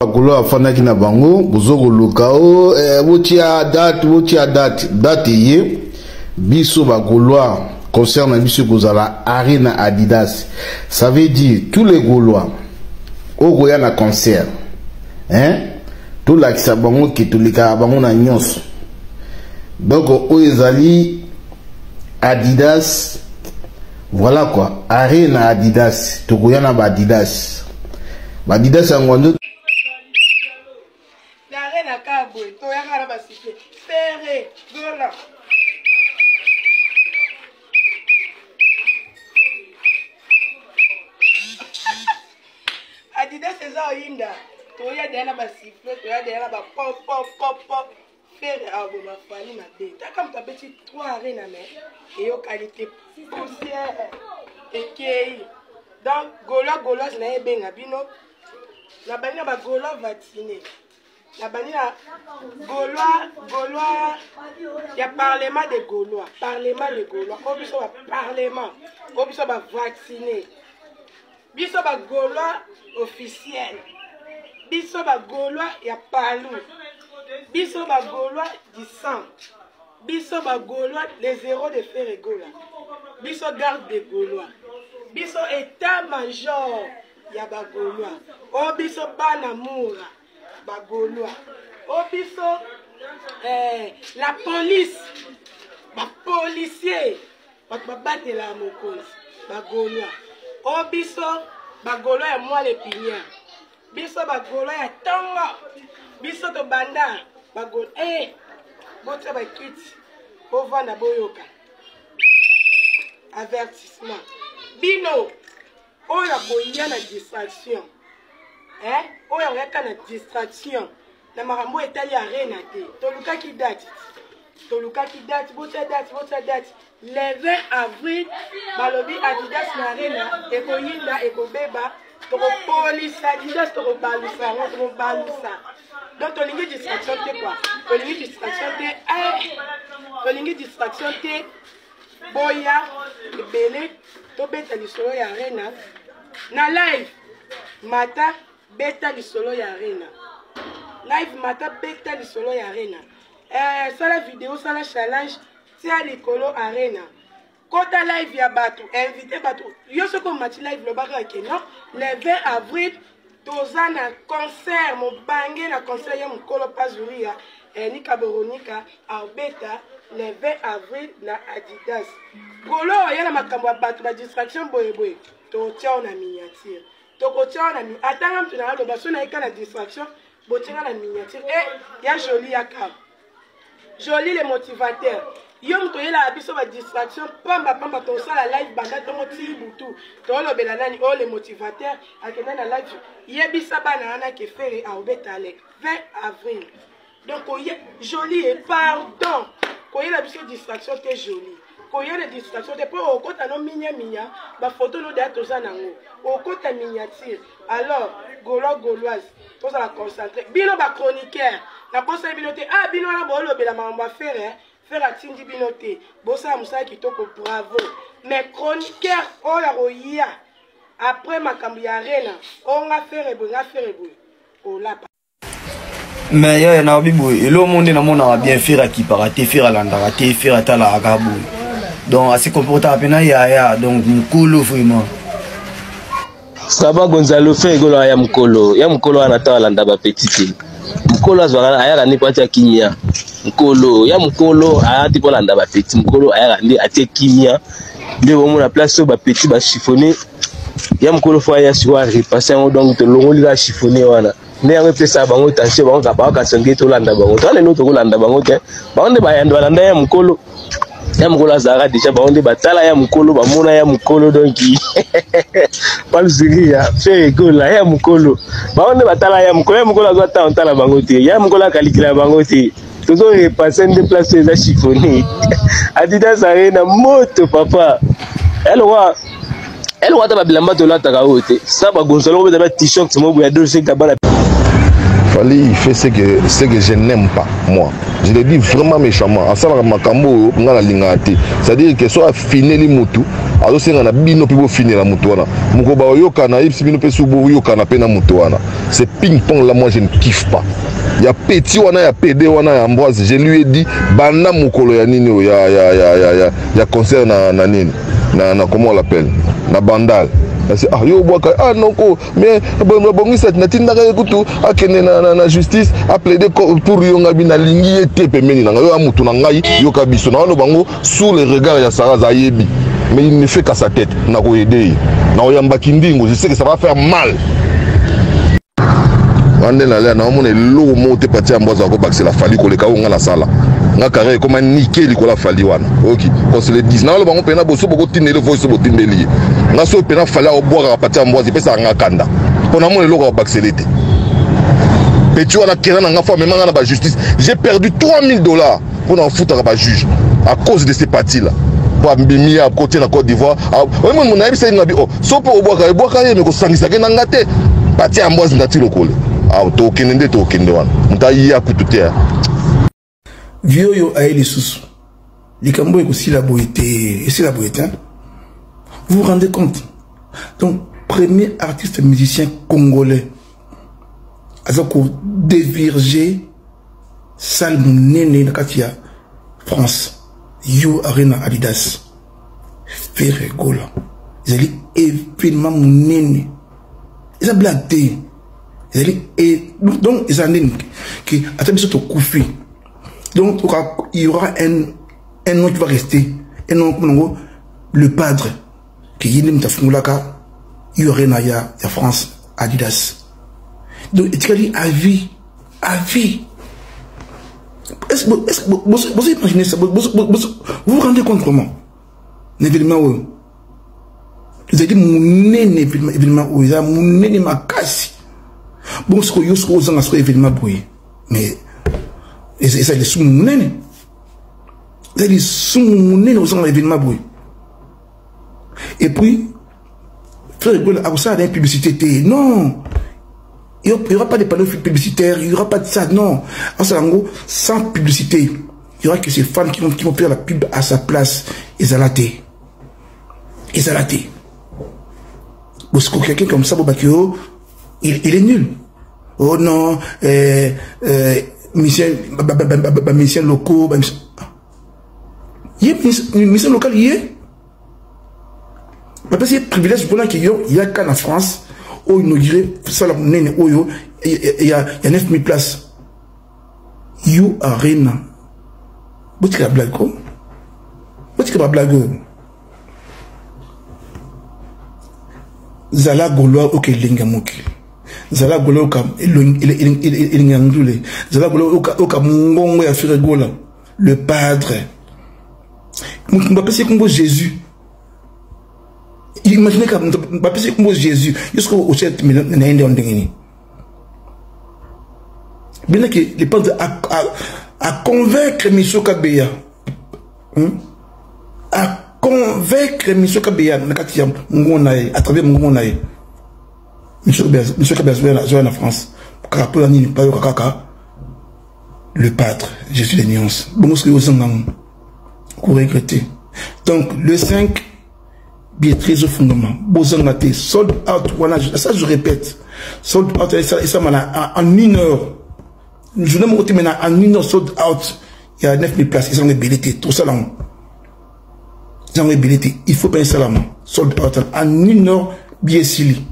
Golo afana kina bango bozoko lokao date ye biso ba Gaulois concerne biso kozala Arena Adidas. Ça veut dire tous les Gaulois au goya na concert tout la bango ki tout lika bango na nyonso. Donc o ezali Adidas, voilà quoi, Arena Adidas, to goya na ba Adidas. Ba Adidas ngondo Arena kabwe to yakala basike pere gola Adidas eza oyinda to ya dela basike to ya dela ba pop pere abo mafali na be taka mtabeti 3 arena mais et yo qualité poussière et donc gola na ebenga bino na bana ba gola vacciné. La bannière Gaulois, il y a parlement des Gaulois, Obiso va parlement, Obiso va vacciner, Biso va Gaulois officiel, Biso va Gaulois, il y a palou, Biso va Gaulois du sang, Biso va Gaulois les zéros de fer et Gaulois, Biso garde des Gaulois, Biso état-major, il y a ba Gaulois, Obiso banamoura. Bagolois. Obiso, la police, les policiers, battre la mokonzi, Bagolois. Obiso, Bagolois et moi les pignards. Biso Bagolois et Tonga. Biso to banda, Bagolois. Botre ba kit, Bovana Boyoka. Avertissement. Bino, oya boya na distraction. Oya oyaka na distraction na makambo etali arena te tolukaki date botya date le 20 avril balobi Adidas na arena ekoyinda ekobeba tokopolisa Adidas tokobalusa donc tolingi distraction te quoi tolingi distraction te boya ebele tobeta lisolo ya arena na live mata beta lisolo ya arena live mata beta lisolo ya arena sala vidéo sala challenge tia likolo arena kota live ya bato invité bato yo soko mati live lobaka ke non le 20 avril toza na concert mobange na concert ya mokolo pazuria nika boronika arbeta le 20 avril na Adidas golo ya na makambo ya bato ba distraction boyeboye to tia na miniature atanga mtu na aloba so na ikana distraction botinga na miniature ya joli ya kam joli le motivateur yo mtu yela biso ba distraction pamba to sala live banda to moti butu to lobela nani o le motivateur akena na live yebisa bana ana ke fere a obetale 20 avril donc joli et pardon ko yela biso distraction te joli il y a des distractions. Depuis au côté de minya, ma photo nous date aux anango. Au côté miniature. Alors, Gauloise, tout ça la concentrer. Bino ba chroniqueur. La bosse binoté. Ah, bino la bolo be la mamba faire faire atindi binoté. Bossa musa qui toko bravo. Mais chroniqueur oh la roya. Après ma cambia arena, on va faire ebo. Oh la. Mais ya na bibu, elo monde na mona bien faire qui paraté faire landara, te faire atala agabu. Donc, assez comportable, donc, Mkolo vraiment. Saba Gonzalo fait golo ya Mkolo. Ya Mkolo anata landa ba petite. Mkolo azwaka aya ni kwati kimia. Mkolo, ya Mkolo ayati po landa ba petite. Mkolo aya ndi atie kimia. Nde bomo na place so ba petit ba chiffonné. Ya Mkolo fo ya siwa repasser donc to longo li chiffonné wana. Ne yango pesa bango tension bango ka ba ka songe to landa bango. To leno to landa bango te. Ba onde ba yando landa ya Mkolo. Ya Mkolo azara déjà ba onde batala ya Mkolo ba mona ya Mkolo donc pas ziria fait gola ya Mkolo ba onde batala ya Mkolo azwa ta ontala bango te ya Mkolo akalikila bango te tozo repasser de place za chiffonné Adidas arena moto papa elle wa ta ba bilamba to lata ka ote ça ba Gonzalo ba t-shirt mo bu ya dossier kabana Fali il fait ce que je n'aime pas moi. Je le dis vraiment méchamment. En salle makambo ngala lingati. C'est-à-dire que soit fini les mutu, alors c'est un bino pibo fini la mutuana. Muko ba yoka na ipsi bino pe subo yoka na pena mutuana. C'est ping-pong là, moi je ne kiffe pas. Il y a petit wana, il y a PD wana, il y a Ambroise. Je lui ai dit, banda mukolo ya nini, il y a concert na nini, na comment on l'appelle, na bandal. Ah yo boaka ah non ko mais bongisa natinda ka kutu akene na justice a plaider pour yo ngabi na lingi ete pemeni na yo amutu na ngai yo kabiso na no bango sous les regards ya Sarah Zayebi mais il ne fait qu'à sa tête na ko aider na oyamba kindingo je sais que ça va faire mal. Wande na le na omone lo mote pati amboza ko bakse la fali ko le ka nga la sala nga carré comme nickel ko la fali wana OK qu'on se le dise na lo bango pena boso boko tinele voice bo tindeli nga so pena fala o boire pati amboza pesa nga kanda pona mone lo ko bakse lete petit wana kena nga fa même nga na ba justice j'ai perdu $3000 pour en foutre à ba juge à cause de ces parties là pour mbimi à côté na Côte d'Ivoire o mon na bisa ngabi o so po o boire ye me ko sangisa ke na ngate pati amboza ndati lokole. Vioyo aeli sous. Les Cambo est aussi la beauté. Et c'est la beauté. Vous vous rendez compte? Donc, premier artiste musicien congolais. Azako dévirgé Salmon Nene Nakatia France. You Arena Adidas. Fait rigolo. Ils allaient évidemment Nene. Ils ont blagué. Et donc, ils ont dit que donc, il y aura un nom qui va rester. Un nom, le padre, qui est il y aura Naya, France, Adidas. Donc, il dit à vie, à vie. Est-ce que vous imaginez ça? Vous vous rendez compte comment? Évidemment, vous avez dit, mon nez, évidemment, vous avez mon nez, ma casse. Bon, ce que vous avez dit, évidemment, mais ça est sous mon nez. Vous avez dit, sous mon nez, vous avez évidemment, et puis, frère, ça, il y a une publicité. Non, il n'y aura pas de panneaux publicitaires, il n'y aura pas de ça, non. Sans publicité, il y aura que ces fans qui vont faire la pub à sa place. Ils ont raté. Parce que quelqu'un comme ça, il est nul. Oh non, mission locaux, il y a mission locale, il y a. Parce que c'est privilège pour qu'il y a qu'en France, où inauguré, ça la nene, où il y a 9000 places. You Arena. Vous êtes la blague, vous êtes la blague. Zala Golo ok lingamuki. Zala Golo kam ilingandule. Zala Golo ok mungongo ya firegola. Le padre. Mbappé c'est comme Jésus. Imaginez que Mbappé c'est comme Jésus. Jusqu'au au chef n'ainde on dengini. Bien que les padres à convaincre Michel Kabeya. À convaincre M. Kabeya à travers mon naï. M. Kabeya joué en France. Le padre, Jésus des nuances. Bon, ce que vous avez regretté. Donc, le 5, billetterie au fondement. Bozangate, sold out. Ça, je répète. Sold out, ça, en 1 heure. Je ne me maintenant en 1 heure, sold out. Il y a 9000 places. Ils ont des billets. Tout ça là. Il faut payer ça là, sold out en 1 heure, billet sili.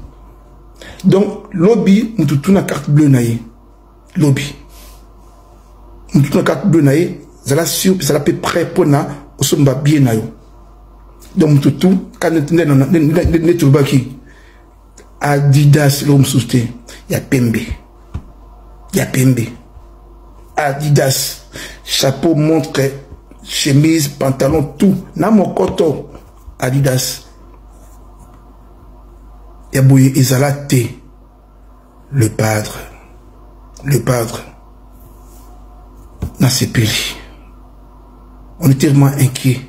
Donc, lobby, nous tout la carte bleue naïe. Lobby. Nous tout la carte bleue naïe, ça la sur, ça la peut prêt pour na, au somba bien naïe. Donc, tout, quand nous tout baki, Adidas, l'homme sousté, il y a Pembe. Adidas, chapeau, montre, chemise, pantalon, tout. Namokoto, Adidas. Yabouye Izalate, le padre. Nasepeli. On est tellement inquiet.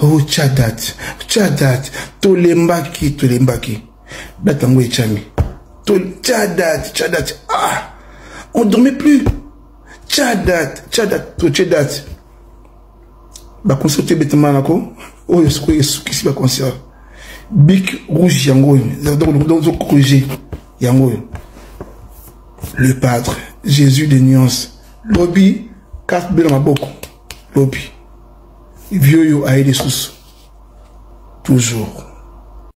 Oh, Tchadat, Tolembaki. Datangwe Chami. Tchadat. Ah, on ne dormait plus. date. Ba concerté bêtement nako. Oh, qu'est-ce va concert. Bic rouge yango. Donc corriger yango. Le Padre, Jésus des nuances. Lobby, carte belle ma boko. Lobby. Vieux yo a des sous. Toujours.